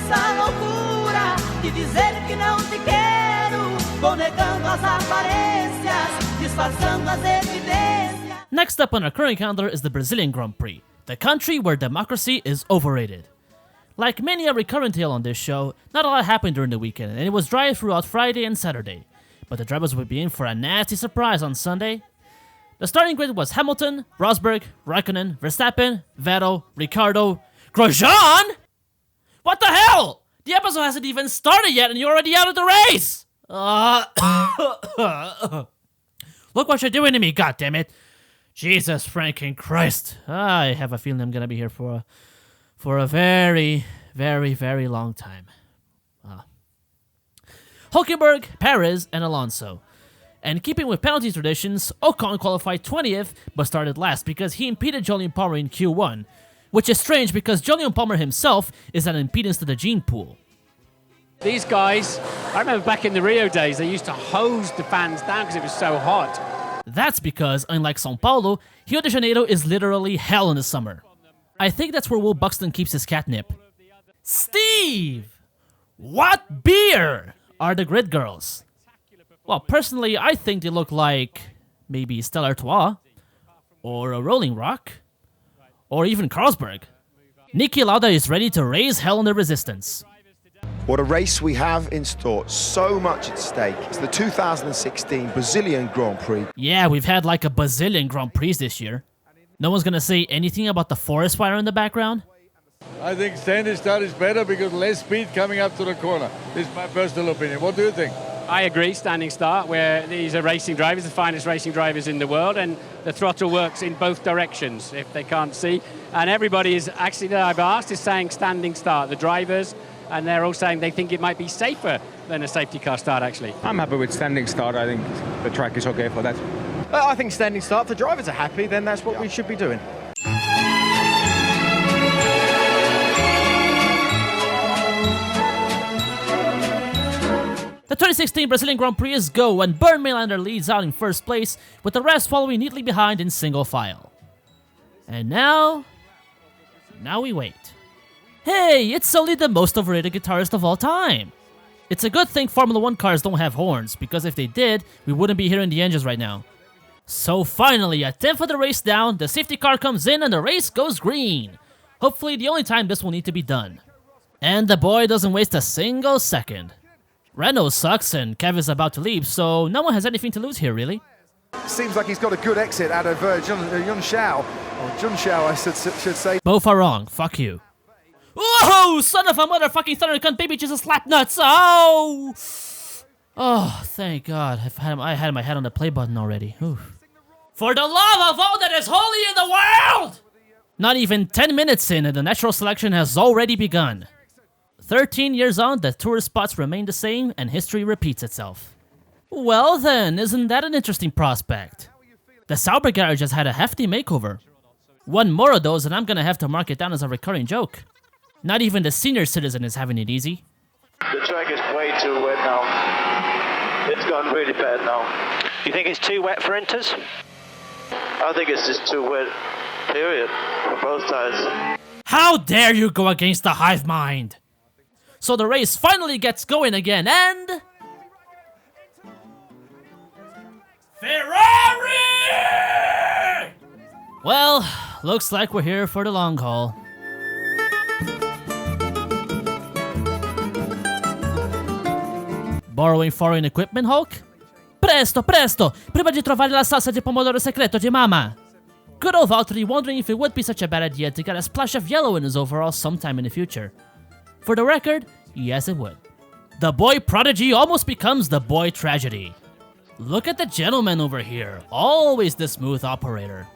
essa loucura de dizer que não te quero, vou negando as aparências, disfarçando as evidências. Next up on our current calendar is the Brazilian Grand Prix, the country where democracy is overrated. Like many a recurrent tale on this show, not a lot happened during the weekend, and it was dry throughout Friday and Saturday. But the drivers would be in for a nasty surprise on Sunday. The starting grid was Hamilton, Rosberg, Raikkonen, Verstappen, Vettel, Ricciardo, Grosjean? What the hell? The episode hasn't even started yet and you're already out of the race! Look what you're doing to me, goddammit! Jesus franking Christ. I have a feeling I'm gonna be here for a very, very, very long time. Hulkenberg, Perez, and Alonso. And keeping with penalty traditions, Ocon qualified 20th, but started last because he impeded Jolyon Palmer in Q1, which is strange because Jolyon Palmer himself is an impedance to the gene pool. These guys, I remember back in the Rio days, they used to hose the fans down because it was so hot. That's because, unlike São Paulo, Rio de Janeiro is literally hell in the summer. I think that's where Will Buxton keeps his catnip. Steve! What beer are the Grid Girls? Well, personally, I think they look like maybe Stella Artois, or a Rolling Rock, or even Carlsberg. Niki Lauda is ready to raise hell on the resistance. What a race we have in store. So much at stake. It's the 2016 Brazilian Grand Prix. Yeah, we've had like a bazillion Grand Prix this year. No one's gonna say anything about the forest fire in the background? I think standing start is better because less speed coming up to the corner. This is my personal opinion. What do you think? I agree, standing start, where these are racing drivers, the finest racing drivers in the world, and the throttle works in both directions if they can't see. And everybody is actually, that I've asked, is saying standing start, the drivers, and they're all saying they think it might be safer than a safety car start, actually. I'm happy with standing start. I think the track is okay for that. I think standing start, if the drivers are happy, then that's what we should be doing. The 2016 Brazilian Grand Prix is go, and Bernd Maylander leads out in first place, with the rest following neatly behind in single file. And now we wait. Hey, it's only the most overrated guitarist of all time. It's a good thing Formula 1 cars don't have horns, because if they did, we wouldn't be hearing the engines right now. So finally, a tenth of the race down, the safety car comes in and the race goes green. Hopefully the only time this will need to be done. And the boy doesn't waste a single second. Renault sucks and Kev is about to leave, so no one has anything to lose here, really. Seems like he's got a good exit out of Jun Xiao. Or Jun Xiao, I should say. Both are wrong. Fuck you. Whoa! Son of a motherfucking thunder cunt baby Jesus slap nuts! Oh! Oh, thank God. I had my head on the play button already. Oof. For the love of all that is holy in the world! Not even 10 minutes in and the natural selection has already begun. 13 years on, the tourist spots remain the same and history repeats itself. Well then, isn't that an interesting prospect? The Sauber garage has had a hefty makeover. One more of those and I'm gonna have to mark it down as a recurring joke. Not even the senior citizen is having it easy. The track is way too wet now. It's gone really bad now. You think it's too wet for Inters? I think it's just too wet, period, for both sides. How dare you go against the hive mind? So the race finally gets going again, and... Ferrari! Well, looks like we're here for the long haul. Borrowing foreign equipment, Hulk? Presto, presto! Prima di trovare la salsa di pomodoro secreto di Mama! Good old Valtteri wondering if it would be such a bad idea to get a splash of yellow in his overalls sometime in the future. For the record, yes it would. The boy prodigy almost becomes the boy tragedy. Look at the gentleman over here, always the smooth operator.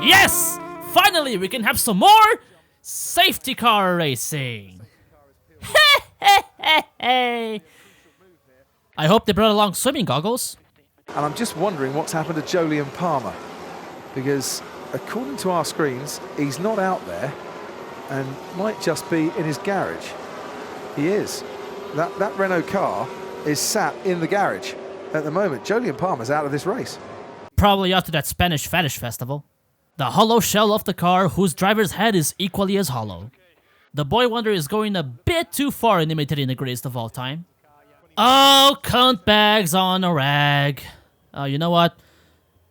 Yes! Finally, we can have some more safety car racing. I hope they brought along swimming goggles. And I'm just wondering what's happened to Jolyon Palmer, because according to our screens, he's not out there and might just be in his garage. He is. That Renault car is sat in the garage at the moment. Jolyon Palmer's out of this race. Probably after that Spanish fetish festival. The hollow shell of the car whose driver's head is equally as hollow. The boy wonder is going a bit too far in imitating the greatest of all time. Oh, cunt bags on a rag. You know what?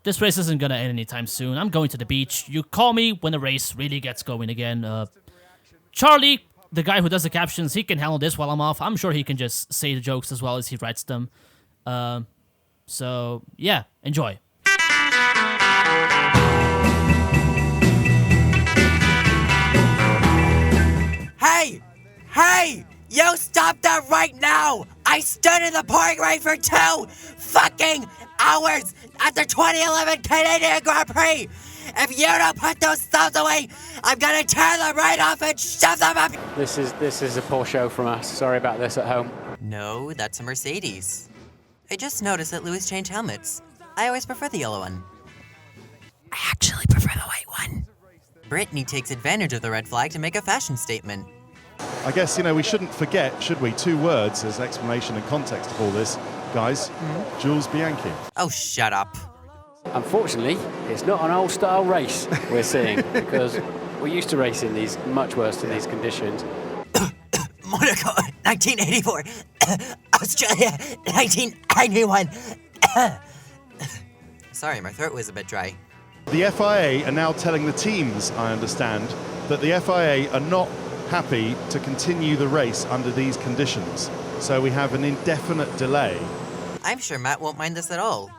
This race isn't gonna end anytime soon. I'm going to the beach. You call me when the race really gets going again. Charlie, the guy who does the captions, he can handle this while I'm off. I'm sure he can just say the jokes as well as he writes them. So, yeah, enjoy. Hey! Hey! You stop that right now! I stood in the pouring rain for 2 fucking hours at the 2011 Canadian Grand Prix! If you don't put those thumbs away, I'm gonna tear them right off and shove them up! This is a poor show from us. Sorry about this at home. No, that's a Mercedes. I just noticed that Lewis changed helmets. I always prefer the yellow one. I actually prefer the white one. Brittany takes advantage of the red flag to make a fashion statement. I guess, we shouldn't forget, should we, 2 words as explanation and context of all this. Guys, Jules Bianchi. Oh, shut up. Unfortunately, it's not an old-style race we're seeing, because we're used to racing these much worse in these conditions. Monaco, 1984. Australia, 1991. Sorry, my throat was a bit dry. The FIA are now telling the teams, I understand, that the FIA are not happy to continue the race under these conditions. So we have an indefinite delay. I'm sure Matt won't mind this at all.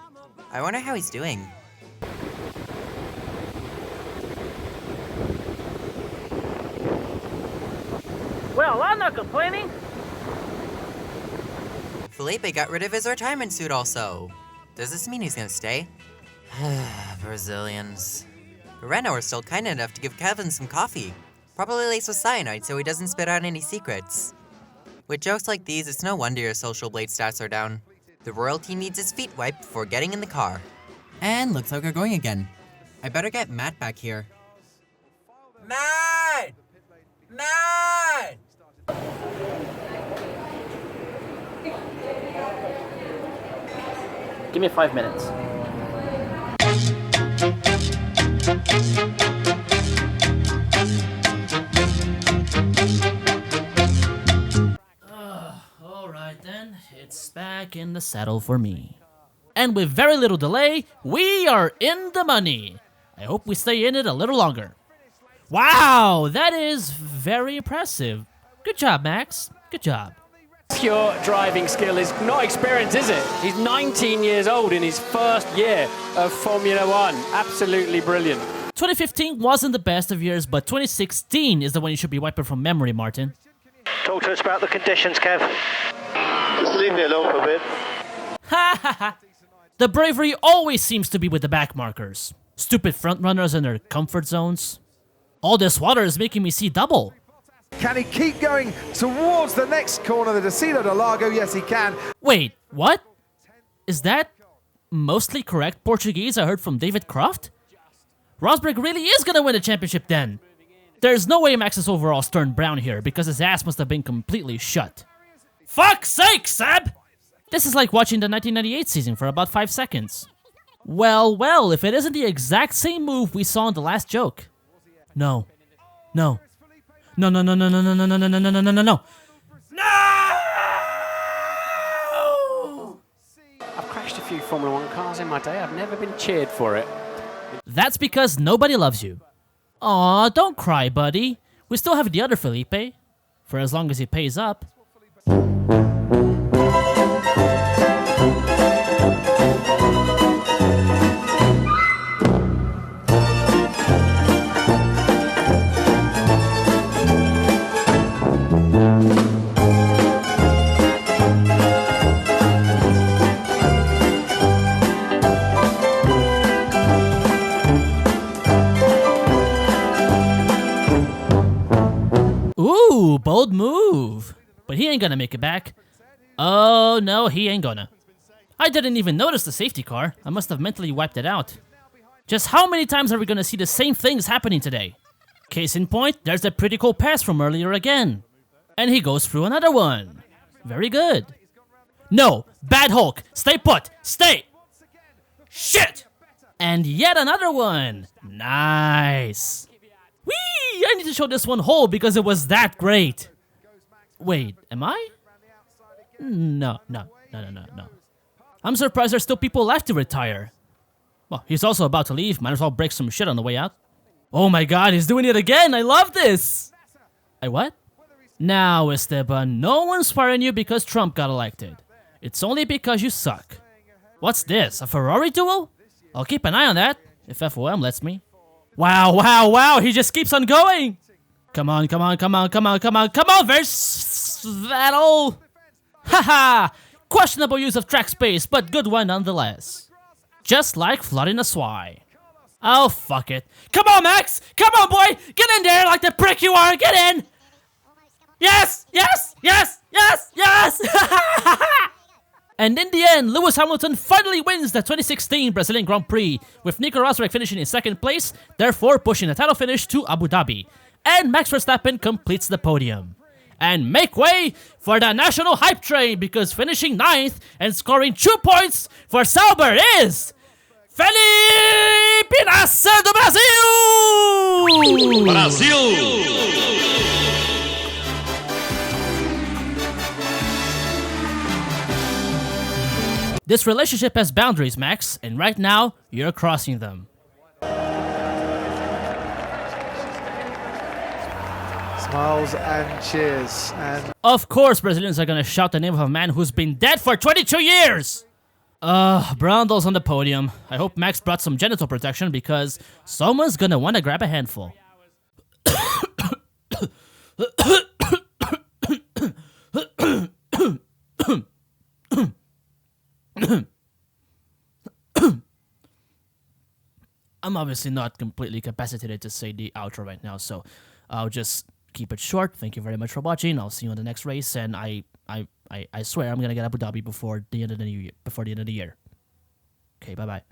I wonder how he's doing. Well, I'm not complaining. Felipe got rid of his retirement suit also. Does this mean he's gonna stay? Brazilians. Renault are still kind enough to give Kevin some coffee. Probably laced with cyanide so he doesn't spit out any secrets. With jokes like these, it's no wonder your social blade stats are down. The royalty needs his feet wiped before getting in the car. And looks like we're going again. I better get Matt back here. Matt! Matt! Give me 5 minutes. Alright then, it's back in the saddle for me. And with very little delay, we are in the money. I hope we stay in it a little longer. Wow, that is very impressive. Good job, Max. Good job. Pure driving skill is not experience, is it? He's 19 years old in his first year of Formula One. Absolutely brilliant. 2015 wasn't the best of years, but 2016 is the one you should be wiping from memory, Martin. Talk to us about the conditions, Kev. Just leave me alone for a bit. Ha ha ha! The bravery always seems to be with the back markers. Stupid front runners in their comfort zones. All this water is making me see double. Can he keep going towards the next corner, the Destino del Lago? Yes, he can. Wait, what? Is that mostly correct Portuguese I heard from David Croft? Rosberg really is gonna win the championship then. There's no way Max's overalls turned brown here because his ass must have been completely shut. Fuck's sake, Seb! This is like watching the 1998 season for about 5 seconds. Well, if it isn't the exact same move we saw in the last joke. No. No. No, no, no, no, no, no, no, no, no, no, no, no, no, no, no. I've crashed a few Formula One cars in my day. I've never been cheered for it. That's because nobody loves you. Aw, don't cry, buddy. We still have the other Felipe. For as long as he pays up. Ooh, bold move. But he ain't gonna make it back. Oh, no, he ain't gonna. I didn't even notice the safety car. I must have mentally wiped it out. Just how many times are we gonna see the same things happening today? Case in point, there's a pretty cool pass from earlier again. And he goes through another one. Very good. No, bad Hulk. Stay put. Stay. Shit! And yet another one. Nice. Whee! I need to show this one whole because it was that great. Wait, am I? No. I'm surprised there's still people left to retire. Well, he's also about to leave. Might as well break some shit on the way out. Oh my god, he's doing it again. I love this. What? Now, Esteban, no one's firing you because Trump got elected. It's only because you suck. What's this, a Ferrari duel? I'll keep an eye on that, if FOM lets me. Wow, he just keeps on going! Come on, Vettel! Haha! Questionable use of track space, but good one nonetheless. Just like flooding a swine. Oh, fuck it. Come on, Max! Come on, boy! Get in there like the prick you are! Get in! Yes! And in the end, Lewis Hamilton finally wins the 2016 Brazilian Grand Prix, with Nico Rosberg finishing in second place, therefore pushing the title finish to Abu Dhabi. And Max Verstappen completes the podium. And make way for the national hype train, because finishing 9th and scoring 2 points for Sauber is Felipe Nasser do Brasil! This relationship has boundaries, Max, and right now, you're crossing them. Smiles and cheers. And of course, Brazilians are gonna shout the name of a man who's been dead for 22 years! Brundle's on the podium. I hope Max brought some genital protection because someone's gonna wanna grab a handful. I'm obviously not completely capacitated to say the outro right now, so I'll just keep it short. Thank you very much for watching. I'll see you on the next race, and I swear I'm gonna get Abu Dhabi before the end of the year. Okay, bye bye.